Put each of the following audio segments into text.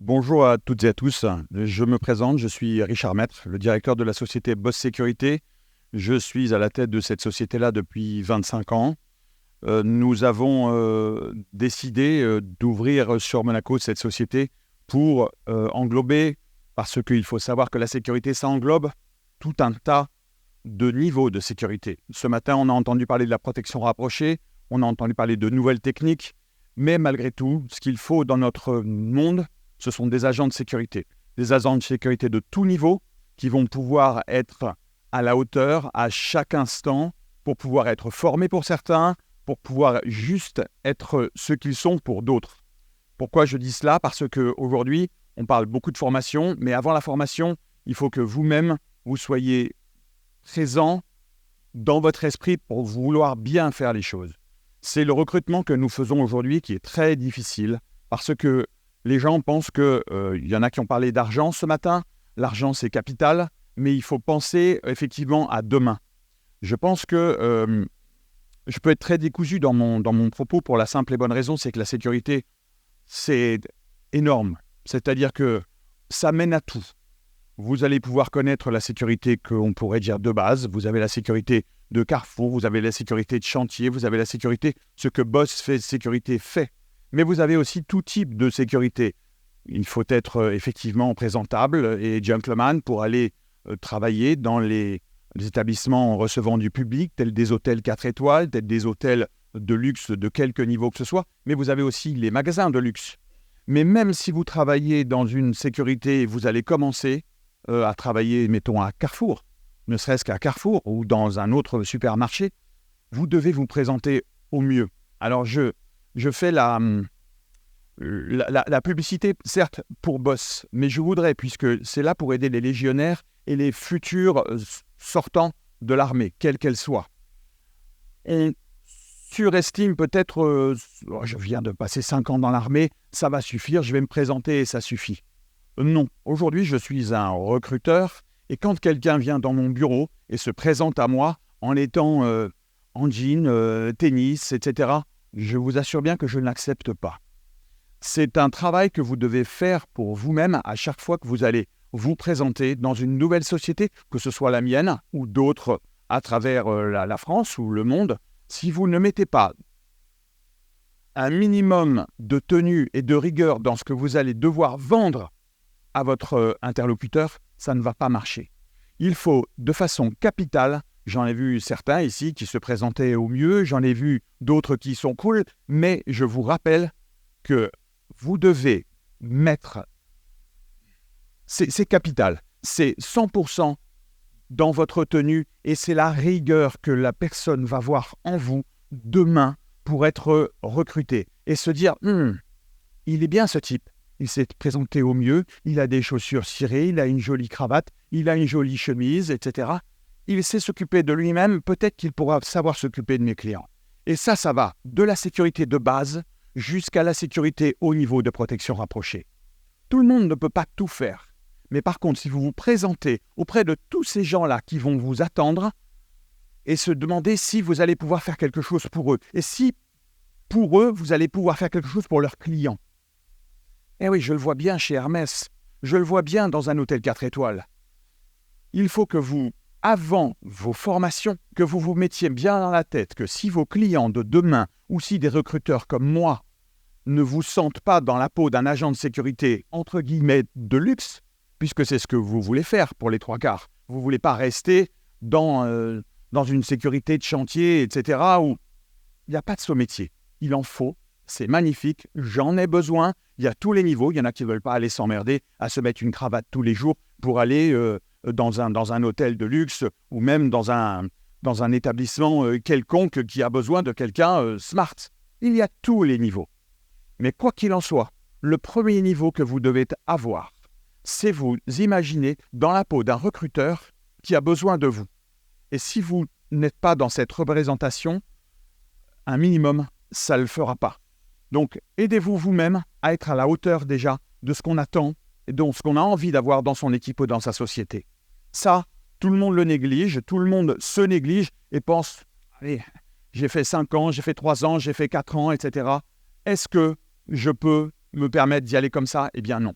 Bonjour à toutes et à tous. Je me présente, je suis Richard Maître, le directeur de la société Boss Sécurité. Je suis à la tête de cette société-là depuis 25 ans. Nous avons décidé d'ouvrir sur Monaco cette société pour englober, parce qu'il faut savoir que la sécurité, ça englobe tout un tas de niveaux de sécurité. Ce matin, on a entendu parler de la protection rapprochée, on a entendu parler de nouvelles techniques, mais malgré tout, ce qu'il faut dans notre monde, ce sont des agents de sécurité. Des agents de sécurité de tout niveau qui vont pouvoir être à la hauteur à chaque instant pour pouvoir être formés pour certains, pour pouvoir juste être ce qu'ils sont pour d'autres. Pourquoi je dis cela? Parce qu'aujourd'hui, on parle beaucoup de formation, mais avant la formation, il faut que vous-même, vous soyez présent dans votre esprit pour vouloir bien faire les choses. C'est le recrutement que nous faisons aujourd'hui qui est très difficile parce que les gens pensent qu'il y en a qui ont parlé d'argent ce matin. L'argent, c'est capital, mais il faut penser effectivement à demain. Je pense que je peux être très décousu dans mon propos pour la simple et bonne raison, c'est que la sécurité, c'est énorme. C'est-à-dire que ça mène à tout. Vous allez pouvoir connaître la sécurité qu'on pourrait dire de base. Vous avez la sécurité de Carrefour, vous avez la sécurité de chantier, vous avez la sécurité, ce que Boss fait, sécurité fait. Mais vous avez aussi tout type de sécurité. Il faut être effectivement présentable et gentleman pour aller travailler dans les établissements recevant du public, tels des hôtels 4 étoiles, tels des hôtels de luxe de quelque niveau que ce soit. Mais vous avez aussi les magasins de luxe. Mais même si vous travaillez dans une sécurité et vous allez commencer à travailler, mettons, à Carrefour, ne serait-ce qu'à Carrefour ou dans un autre supermarché, vous devez vous présenter au mieux. Alors, je fais la publicité, certes, pour Boss, mais je voudrais, puisque c'est là pour aider les légionnaires et les futurs sortants de l'armée, quelle qu'elle soit. On surestime peut-être, je viens de passer 5 ans dans l'armée, ça va suffire, je vais me présenter et ça suffit. Non, aujourd'hui je suis un recruteur et quand quelqu'un vient dans mon bureau et se présente à moi en étant en jean, tennis, etc., je vous assure bien que je ne l'accepte pas. C'est un travail que vous devez faire pour vous-même à chaque fois que vous allez vous présenter dans une nouvelle société, que ce soit la mienne ou d'autres à travers la France ou le monde. Si vous ne mettez pas un minimum de tenue et de rigueur dans ce que vous allez devoir vendre à votre interlocuteur, ça ne va pas marcher. Il faut, de façon capitale, j'en ai vu certains ici qui se présentaient au mieux, j'en ai vu d'autres qui sont cool, mais je vous rappelle que vous devez mettre, c'est capital, c'est 100% dans votre tenue et c'est la rigueur que la personne va voir en vous demain pour être recruté et se dire « il est bien ce type ». Il s'est présenté au mieux, il a des chaussures cirées, il a une jolie cravate, il a une jolie chemise, etc. Il sait s'occuper de lui-même, peut-être qu'il pourra savoir s'occuper de mes clients. Et ça va de la sécurité de base jusqu'à la sécurité au niveau de protection rapprochée. Tout le monde ne peut pas tout faire. Mais par contre, si vous vous présentez auprès de tous ces gens-là qui vont vous attendre et se demander si vous allez pouvoir faire quelque chose pour eux, et si pour eux, vous allez pouvoir faire quelque chose pour leurs clients. Eh oui, je le vois bien chez Hermès, je le vois bien dans un hôtel 4 étoiles. Il faut que vous, avant vos formations, que vous vous mettiez bien dans la tête que si vos clients de demain, ou si des recruteurs comme moi, ne vous sentent pas dans la peau d'un agent de sécurité, entre guillemets, de luxe, puisque c'est ce que vous voulez faire pour les 3/4. Vous ne voulez pas rester dans une sécurité de chantier, etc., où il n'y a pas de métier. Il en faut. C'est magnifique, j'en ai besoin, il y a tous les niveaux, il y en a qui ne veulent pas aller s'emmerder à se mettre une cravate tous les jours pour aller dans un hôtel de luxe ou même dans un établissement quelconque qui a besoin de quelqu'un smart. Il y a tous les niveaux. Mais quoi qu'il en soit, le premier niveau que vous devez avoir, c'est vous imaginer dans la peau d'un recruteur qui a besoin de vous. Et si vous n'êtes pas dans cette représentation, un minimum, ça ne le fera pas. Donc, aidez-vous vous-même à être à la hauteur déjà de ce qu'on attend et de ce qu'on a envie d'avoir dans son équipe ou dans sa société. Ça, tout le monde le néglige, tout le monde se néglige et pense « Allez, j'ai fait 5 ans, j'ai fait 3 ans, j'ai fait 4 ans, etc. Est-ce que je peux me permettre d'y aller comme ça ?» Eh bien non.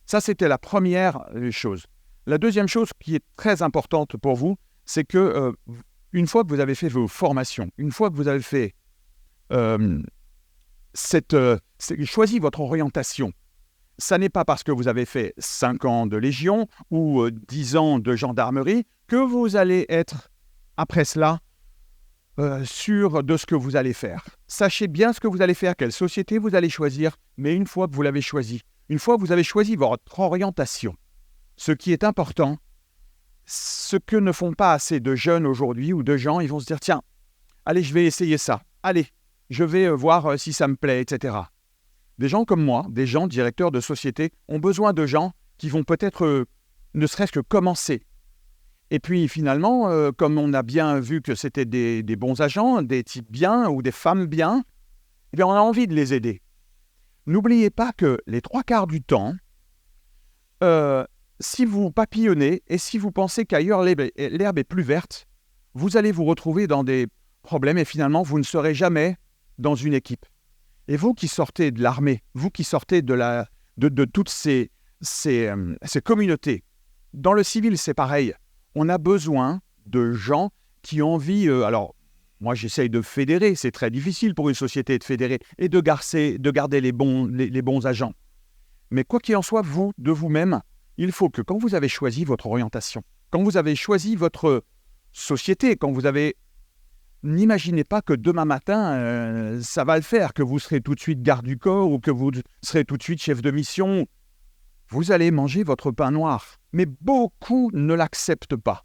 Ça, c'était la première chose. La deuxième chose qui est très importante pour vous, c'est que une fois que vous avez fait vos formations, une fois que vous avez fait choisi votre orientation, ça n'est pas parce que vous avez fait 5 ans de Légion ou 10 ans de gendarmerie que vous allez être, après cela, sûr de ce que vous allez faire. Sachez bien ce que vous allez faire, quelle société vous allez choisir, mais une fois que vous l'avez choisi, une fois que vous avez choisi votre orientation, ce qui est important, ce que ne font pas assez de jeunes aujourd'hui ou de gens, ils vont se dire « Tiens, allez, je vais essayer ça. Allez, je vais voir si ça me plaît, etc. » Des gens comme moi, des gens directeurs de société, ont besoin de gens qui vont peut-être ne serait-ce que commencer. Et puis finalement, comme on a bien vu que c'était des bons agents, des types bien ou des femmes bien, eh bien on a envie de les aider. N'oubliez pas que les 3/4 du temps, si vous papillonnez et si vous pensez qu'ailleurs l'herbe est plus verte, vous allez vous retrouver dans des problèmes et finalement vous ne serez jamais dans une équipe. Et vous qui sortez de l'armée, vous qui sortez de toutes ces communautés, dans le civil c'est pareil, on a besoin de gens qui ont envie, alors moi j'essaye de fédérer, c'est très difficile pour une société de fédérer et de garder les bons agents. Mais quoi qu'il en soit, vous, de vous-même, il faut que quand vous avez choisi votre orientation, quand vous avez choisi votre société, quand vous avez... N'imaginez pas que demain matin, ça va le faire, que vous serez tout de suite garde du corps ou que vous serez tout de suite chef de mission. Vous allez manger votre pain noir. Mais beaucoup ne l'acceptent pas.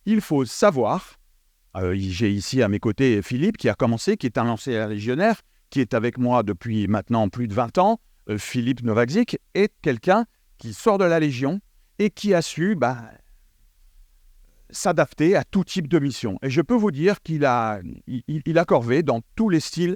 Il faut savoir, j'ai ici à mes côtés Philippe qui a commencé, qui est un ancien légionnaire, qui est avec moi depuis maintenant plus de 20 ans. Philippe Novakzik est quelqu'un qui sort de la Légion et qui a su s'adapter à tout type de mission. Et je peux vous dire qu'il a corvé dans tous les styles.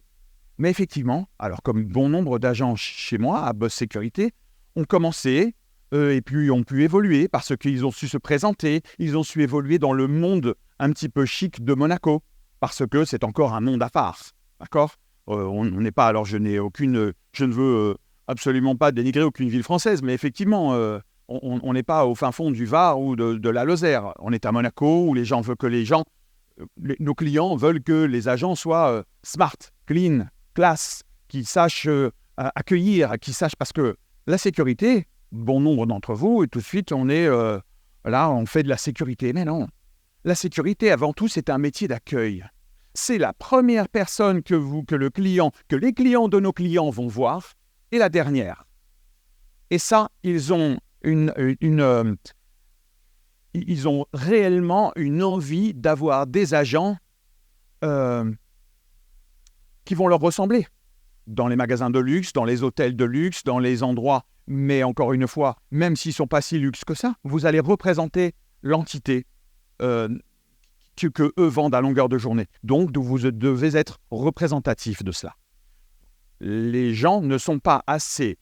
Mais effectivement, alors comme bon nombre d'agents chez moi, à Boss Sécurité, ont commencé et puis ont pu évoluer parce qu'ils ont su se présenter, ils ont su évoluer dans le monde un petit peu chic de Monaco, parce que c'est encore un monde à part. D'accord ? On n'est pas... Alors je ne veux absolument pas dénigrer aucune ville française, mais effectivement... on n'est pas au fin fond du Var ou de la Lozère. On est à Monaco où nos clients veulent que les agents soient smart, clean, classe, qu'ils sachent accueillir, qu'ils sachent... Parce que la sécurité, bon nombre d'entre vous, et tout de suite on est là, on fait de la sécurité. Mais non, la sécurité avant tout c'est un métier d'accueil. C'est la première personne que les clients de nos clients vont voir, et la dernière. Et ça, ils ont réellement une envie d'avoir des agents qui vont leur ressembler. Dans les magasins de luxe, dans les hôtels de luxe, dans les endroits, mais encore une fois, même s'ils ne sont pas si luxe que ça, vous allez représenter l'entité que eux vendent à longueur de journée. Donc, vous devez être représentatif de cela. Les gens ne sont pas assez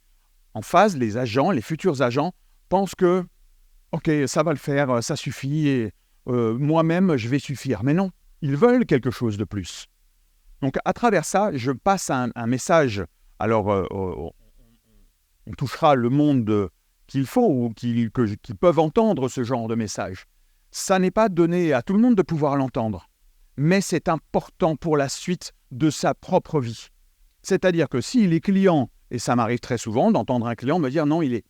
en phase, les agents, les futurs agents, pensent que « Ok, ça va le faire, ça suffit, et moi-même, je vais suffire. » Mais non, ils veulent quelque chose de plus. Donc, à travers ça, je passe un message. Alors, on touchera le monde qu'il faut ou qu'ils peuvent entendre ce genre de message. Ça n'est pas donné à tout le monde de pouvoir l'entendre, mais c'est important pour la suite de sa propre vie. C'est-à-dire que si les clients, et ça m'arrive très souvent d'entendre un client me dire « Non, il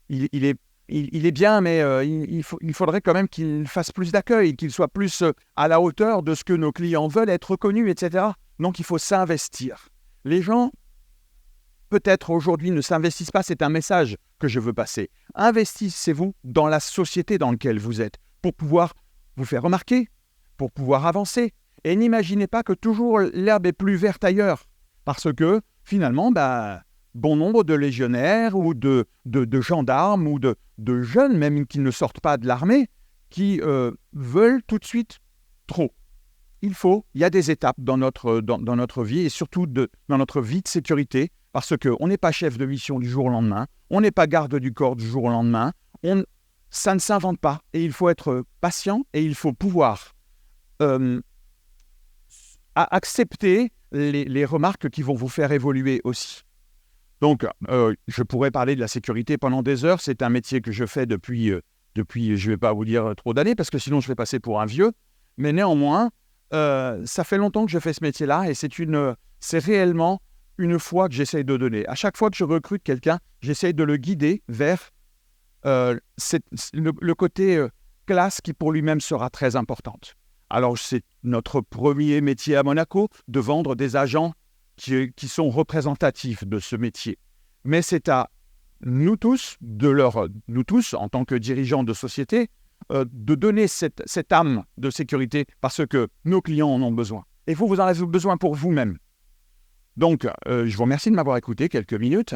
est bien, mais il faudrait quand même qu'il fasse plus d'accueil, qu'il soit plus à la hauteur de ce que nos clients veulent, être reconnus, etc. » Donc, il faut s'investir. Les gens, peut-être aujourd'hui, ne s'investissent pas. C'est un message que je veux passer. Investissez-vous dans la société dans laquelle vous êtes pour pouvoir vous faire remarquer, pour pouvoir avancer. Et n'imaginez pas que toujours l'herbe est plus verte ailleurs. Parce que, finalement, bon nombre de légionnaires ou de gendarmes ou de jeunes, même qui ne sortent pas de l'armée, qui veulent tout de suite trop. Il y a des étapes dans notre vie et surtout dans notre vie de sécurité, parce qu'on n'est pas chef de mission du jour au lendemain, on n'est pas garde du corps du jour au lendemain, ça ne s'invente pas et il faut être patient et il faut pouvoir accepter les remarques qui vont vous faire évoluer aussi. Donc, je pourrais parler de la sécurité pendant des heures. C'est un métier que je fais depuis je ne vais pas vous dire trop d'années, parce que sinon je vais passer pour un vieux. Mais néanmoins, ça fait longtemps que je fais ce métier-là et c'est réellement une foi que j'essaye de donner. À chaque fois que je recrute quelqu'un, j'essaye de le guider vers le côté classe qui pour lui-même sera très importante. Alors, c'est notre premier métier à Monaco, de vendre des agents qui sont représentatifs de ce métier. Mais c'est à nous tous, nous tous, en tant que dirigeants de société, de donner cette âme de sécurité parce que nos clients en ont besoin. Et vous en avez besoin pour vous-même. Donc, je vous remercie de m'avoir écouté quelques minutes.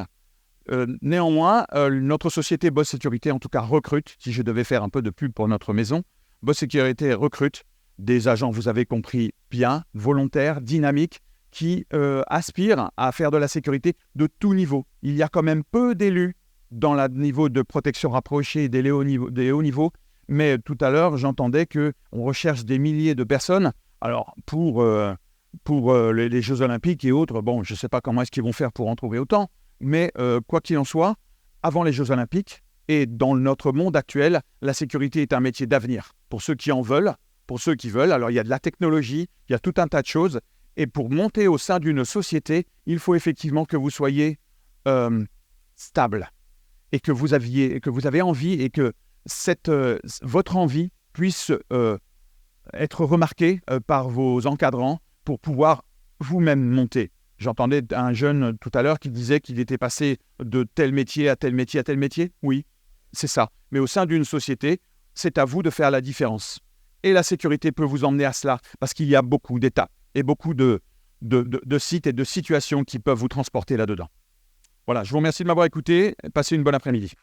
Néanmoins, notre société Boss Sécurité, en tout cas, recrute, si je devais faire un peu de pub pour notre maison, Boss Sécurité recrute des agents, vous avez compris, bien, volontaires, dynamiques, qui aspirent à faire de la sécurité de tout niveau. Il y a quand même peu d'élus dans le niveau de protection rapprochée des hauts niveaux, mais tout à l'heure, j'entendais qu'on recherche des milliers de personnes. Alors, pour les Jeux Olympiques et autres, bon, je ne sais pas comment est-ce qu'ils vont faire pour en trouver autant, mais quoi qu'il en soit, avant les Jeux Olympiques et dans notre monde actuel, la sécurité est un métier d'avenir. Pour ceux qui en veulent, pour ceux qui veulent, alors il y a de la technologie, il y a tout un tas de choses. Et pour monter au sein d'une société, il faut effectivement que vous soyez stable et que vous avez envie et que votre envie puisse être remarquée par vos encadrants pour pouvoir vous-même monter. J'entendais un jeune tout à l'heure qui disait qu'il était passé de tel métier à tel métier à tel métier. Oui, c'est ça. Mais au sein d'une société, c'est à vous de faire la différence. Et la sécurité peut vous emmener à cela parce qu'il y a beaucoup d'étapes et beaucoup de sites et de situations qui peuvent vous transporter là-dedans. Voilà, je vous remercie de m'avoir écouté. Passez une bonne après-midi.